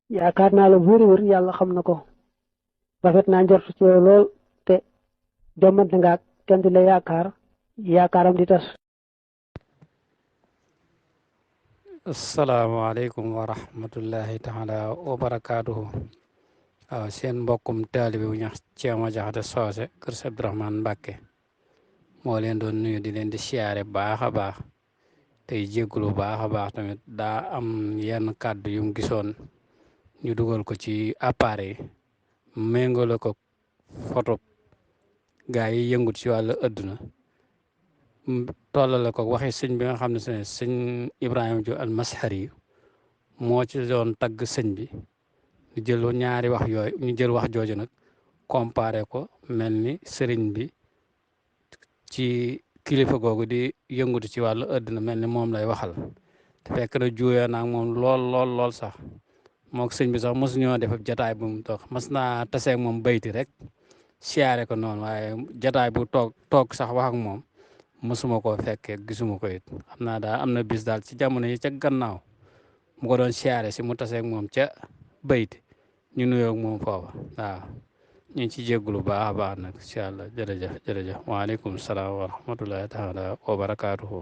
yaakaar naa la wér-wér yàlla xam na ko rafet naa njortu ci yow lool te jommante nga ak kenn di la yaakaaram di tas. asalaamaaleykum wa rahmatullahi taala wa barakaatuhu. waaw seen mbokkum taalibe bu ñax Ceema Jaxate Soose kër si Abdourahmane Mbàkke moo leen doon nuyu di leen di siyaare baax a baax tey jéggulu baax a baax tamit daa am yenn kàddu yum gisoon ñu dugal ko ci appareil méngale ko photo gaa yi yëngut ci wàllu adduna tollale ko waxi sëñ bi nga xam ne sëñ Ibrahima Jóob almashari moo ci doon tagg sëñ bi ñu jël ñaari wax yooyu ñu jël wax jooju nag comparé ko mel ni sëriñ bi ci kilifa googu di yëngutu ci wàllu àddina mel ni moom lay waxal te fekk na juuyoo naag moom lool sax mook sëñ bi sax mosu ñoo def jataay bu mu toog mas naa taseeg moom bayti rek siyaare ko noonu waaye jataay bu toog sax wax ak moom mosuma koo fekkee gisuma ko it xam naa daal am na bis daal ci jamono yi ca gannaaw mu ko doon siyaare si mu taseeg moom ca bayti ñu nuyoog moom foofa waaw ñu ngi ci jéggulu baax a baax nag incha allah jërëjëf waaleykum salaam wa rahmatullahi taala wa barakaatuhu